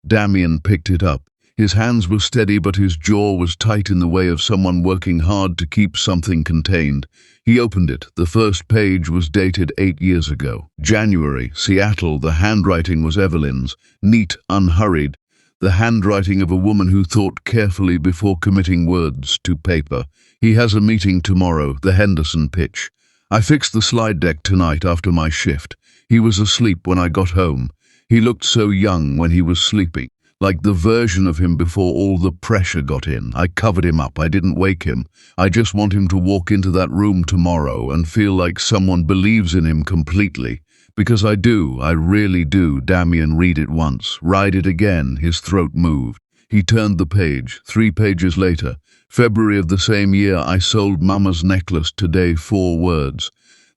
Damien picked it up. His hands were steady, but his jaw was tight in the way of someone working hard to keep something contained. He opened it. The first page was dated 8 years ago. January, Seattle. The handwriting was Evelyn's, neat, unhurried. The handwriting of a woman who thought carefully before committing words to paper. He has a meeting tomorrow, the Henderson pitch. I fixed the slide deck tonight after my shift. He was asleep when I got home. He looked so young when he was sleeping, like the version of him before all the pressure got in. I covered him up. I didn't wake him. I just want him to walk into that room tomorrow and feel like someone believes in him completely. Because I do, I really do. Damien, read it once. Write it again. His throat moved. He turned the page. 3 pages later. February of the same year, I sold Mama's necklace today. 4 words.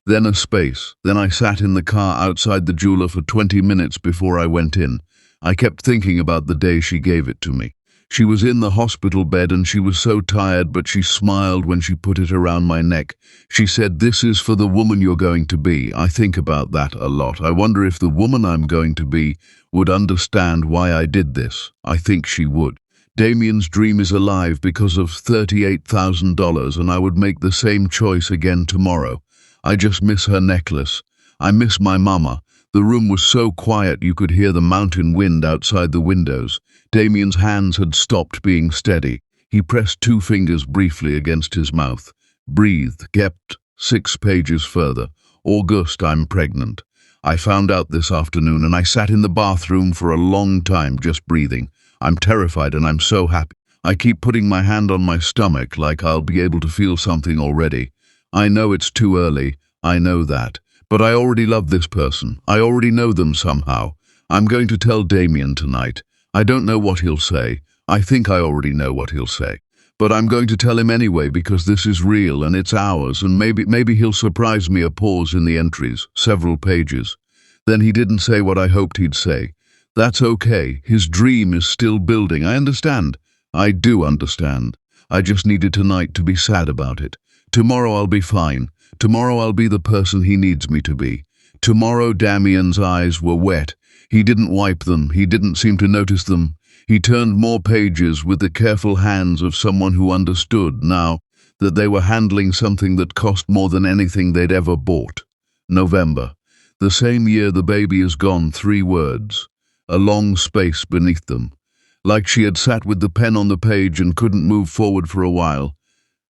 Then a space. Then I sat in the car outside the jeweler for 20 minutes before I went in. I kept thinking about the day she gave it to me. She was in the hospital bed and she was so tired, but she smiled when she put it around my neck. She said, "This is for the woman you're going to be." I think about that a lot. I wonder if the woman I'm going to be would understand why I did this. I think she would. Damien's dream is alive because of $38,000, and I would make the same choice again tomorrow. I just miss her necklace. I miss my mama, The room was so quiet you could hear the mountain wind outside the windows. Damien's hands had stopped being steady. He pressed 2 fingers briefly against his mouth. Breathed, kept 6 pages further. August, I'm pregnant. I found out this afternoon and I sat in the bathroom for a long time just breathing. I'm terrified and I'm so happy. I keep putting my hand on my stomach like I'll be able to feel something already. I know it's too early, I know that. But I already love this person. I already know them somehow. I'm going to tell Damien tonight. I don't know what he'll say. I think I already know what he'll say. But I'm going to tell him anyway because this is real and it's ours, and maybe he'll surprise me. A pause in the entries, several pages. Then he didn't say what I hoped he'd say. That's okay. His dream is still building. I understand. I do understand. I just needed tonight to be sad about it. Tomorrow I'll be fine. Tomorrow I'll be the person he needs me to be. Tomorrow Damien's eyes were wet. He didn't wipe them. He didn't seem to notice them. He turned more pages with the careful hands of someone who understood now that they were handling something that cost more than anything they'd ever bought. November. The same year the baby is gone. 3 words. A long space beneath them. Like she had sat with the pen on the page and couldn't move forward for a while.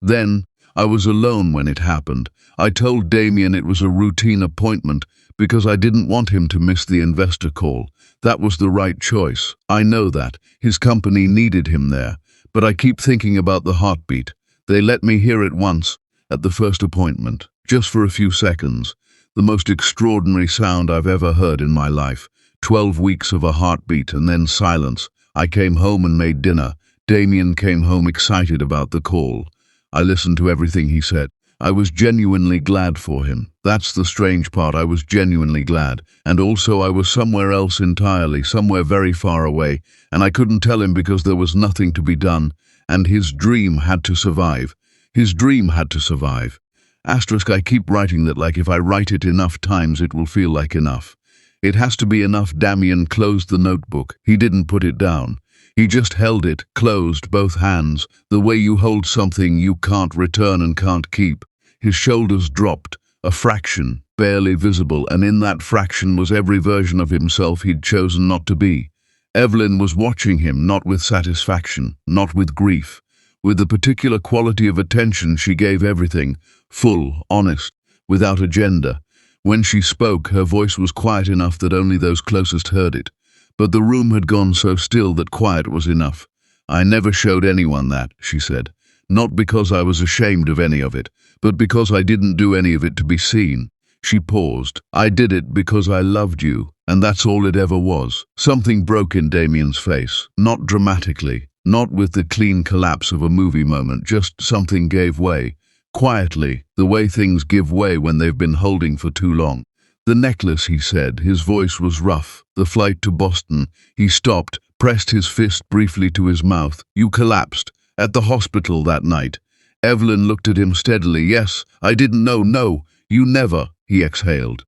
Then, I was alone when it happened. I told Damien it was a routine appointment because I didn't want him to miss the investor call. That was the right choice. I know that. His company needed him there. But I keep thinking about the heartbeat. They let me hear it once, at the first appointment, just for a few seconds. The most extraordinary sound I've ever heard in my life. 12 weeks of a heartbeat and then silence. I came home and made dinner. Damien came home excited about the call. I listened to everything he said. I was genuinely glad for him. That's the strange part. I was genuinely glad. And also I was somewhere else entirely, somewhere very far away, and I couldn't tell him because there was nothing to be done, and his dream had to survive. His dream had to survive. Asterisk, I keep writing that like if I write it enough times it will feel like enough. It has to be enough. Damien closed the notebook. He didn't put it down. He just held it, closed both hands, the way you hold something you can't return and can't keep. His shoulders dropped, a fraction, barely visible, and in that fraction was every version of himself he'd chosen not to be. Evelyn was watching him, not with satisfaction, not with grief, with the particular quality of attention she gave everything, full, honest, without agenda. When she spoke, her voice was quiet enough that only those closest heard it. But the room had gone so still that quiet was enough. I never showed anyone that, she said. Not because I was ashamed of any of it, but because I didn't do any of it to be seen. She paused. I did it because I loved you, and that's all it ever was. Something broke in Damien's face, not dramatically, not with the clean collapse of a movie moment, just something gave way. Quietly, the way things give way when they've been holding for too long. The necklace, he said. His voice was rough. The flight to Boston. He stopped, pressed his fist briefly to his mouth. You collapsed. At the hospital that night. Evelyn looked at him steadily. Yes, I didn't know. No, you never, he exhaled.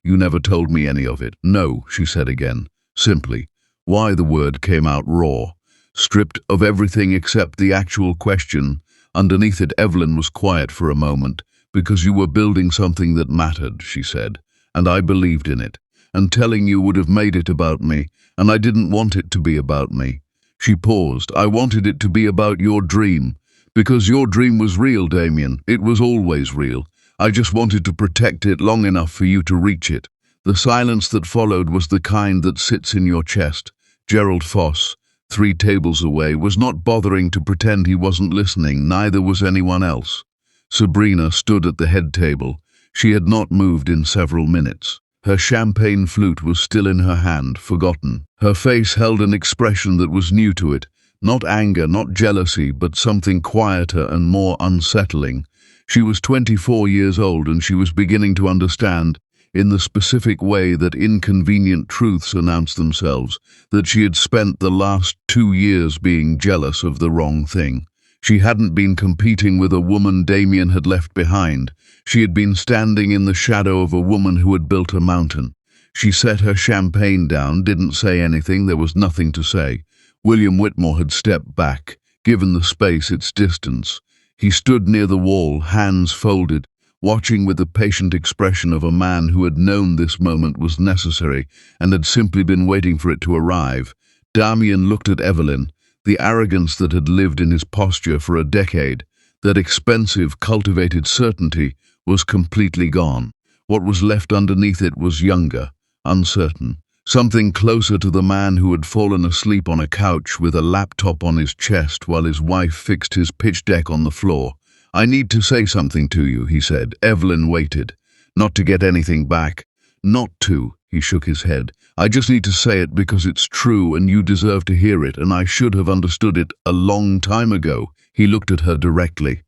You never told me any of it. No, she said again, simply. Why? The word came out raw, stripped of everything except the actual question. Underneath it, Evelyn was quiet for a moment. Because you were building something that mattered, she said, and I believed in it. And telling you would have made it about me, and I didn't want it to be about me. She paused. I wanted it to be about your dream. Because your dream was real, Damien. It was always real. I just wanted to protect it long enough for you to reach it. The silence that followed was the kind that sits in your chest. Gerald Foss, 3 tables away, was not bothering to pretend he wasn't listening. Neither was anyone else. Sabrina stood at the head table. She had not moved in several minutes. Her champagne flute was still in her hand, forgotten. Her face held an expression that was new to it. Not anger, not jealousy, but something quieter and more unsettling. She was 24 years old and she was beginning to understand, in the specific way that inconvenient truths announce themselves, that she had spent the last 2 years being jealous of the wrong thing. She hadn't been competing with a woman Damien had left behind. She had been standing in the shadow of a woman who had built a mountain. She set her champagne down, didn't say anything. There was nothing to say. William Whitmore had stepped back, given the space its distance. He stood near the wall, hands folded, watching with the patient expression of a man who had known this moment was necessary and had simply been waiting for it to arrive. Damien looked at Evelyn. The arrogance that had lived in his posture for a decade, that expensive, cultivated certainty, was completely gone. What was left underneath it was younger, uncertain, something closer to the man who had fallen asleep on a couch with a laptop on his chest while his wife fixed his pitch deck on the floor. "I need to say something to you," he said. Evelyn waited. "Not to get anything back." "Not to," he shook his head. "I just need to say it because it's true and you deserve to hear it, and I should have understood it a long time ago." He looked at her directly.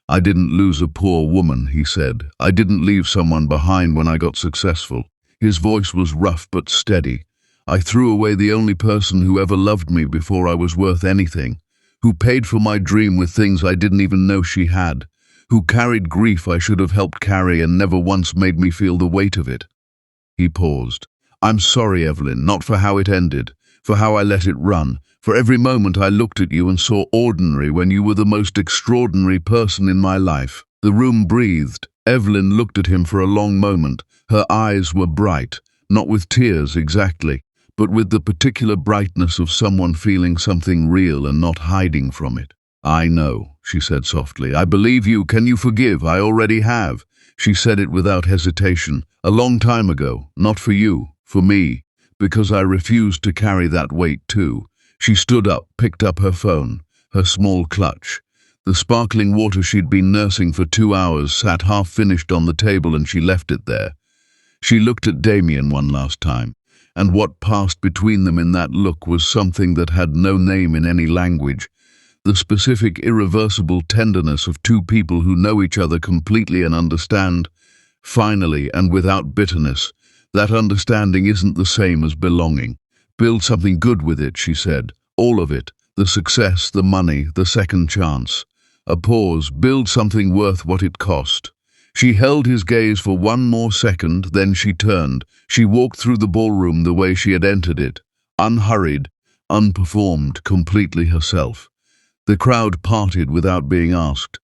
"I didn't lose a poor woman," he said. "I didn't leave someone behind when I got successful." His voice was rough but steady. "I threw away the only person who ever loved me before I was worth anything, who paid for my dream with things I didn't even know she had, who carried grief I should have helped carry and never once made me feel the weight of it." He paused. "I'm sorry, Evelyn, not for how it ended, for how I let it run, for every moment I looked at you and saw ordinary when you were the most extraordinary person in my life." The room breathed. Evelyn looked at him for a long moment. Her eyes were bright, not with tears exactly, but with the particular brightness of someone feeling something real and not hiding from it. "I know," she said softly. "I believe you. Can you forgive? I already have." She said it without hesitation. "A long time ago. Not for you, for me, because I refused to carry that weight too." She stood up, picked up her phone, her small clutch. The sparkling water she'd been nursing for 2 hours sat half-finished on the table, and she left it there. She looked at Damien one last time, and what passed between them in that look was something that had no name in any language. The specific, irreversible tenderness of two people who know each other completely and understand, finally and without bitterness. That understanding isn't the same as belonging. "Build something good with it," she said. "All of it. The success, the money, the second chance." A pause. "Build something worth what it cost." She held his gaze for one more second, then she turned. She walked through the ballroom the way she had entered it, unhurried, unperformed, completely herself. The crowd parted without being asked.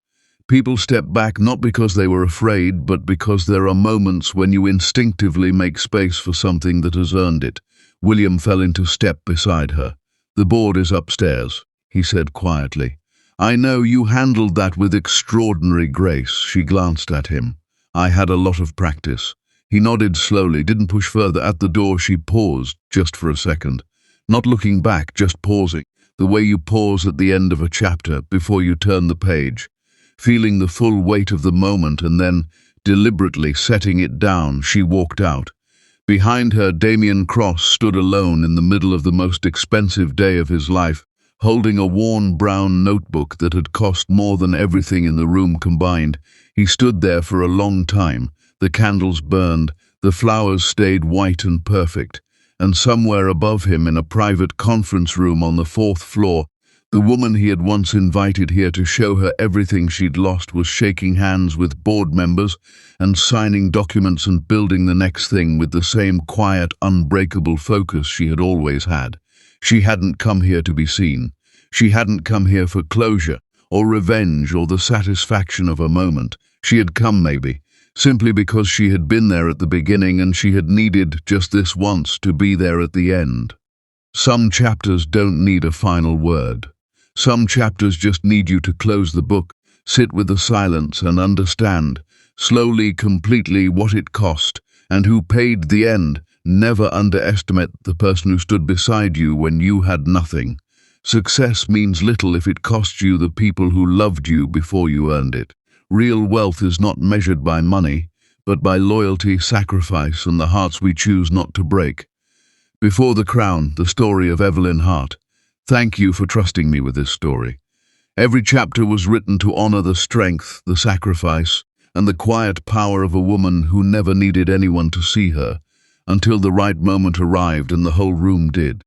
People stepped back not because they were afraid, but because there are moments when you instinctively make space for something that has earned it. William fell into step beside her. "The board is upstairs," he said quietly. "I know you handled that with extraordinary grace." She glanced at him. "I had a lot of practice." He nodded slowly, didn't push further. At the door she paused, just for a second. Not looking back, just pausing. The way you pause at the end of a chapter, before you turn the page. Feeling the full weight of the moment and then, deliberately setting it down, she walked out. Behind her, Damien Cross stood alone in the middle of the most expensive day of his life, holding a worn brown notebook that had cost more than everything in the room combined. He stood there for a long time. The candles burned, the flowers stayed white and perfect, and somewhere above him in a private conference room on the 4th floor, the woman he had once invited here to show her everything she'd lost was shaking hands with board members and signing documents and building the next thing with the same quiet, unbreakable focus she had always had. She hadn't come here to be seen. She hadn't come here for closure, or revenge, or the satisfaction of a moment. She had come, maybe, simply because she had been there at the beginning and she had needed, just this once, to be there at the end. Some chapters don't need a final word. Some chapters just need you to close the book, sit with the silence and understand, slowly, completely, what it cost, and who paid the end. Never underestimate the person who stood beside you when you had nothing. Success means little if it costs you the people who loved you before you earned it. Real wealth is not measured by money, but by loyalty, sacrifice, and the hearts we choose not to break. Before the Crown, the story of Evelyn Hart. Thank you for trusting me with this story. Every chapter was written to honor the strength, the sacrifice, and the quiet power of a woman who never needed anyone to see her, until the right moment arrived and the whole room did.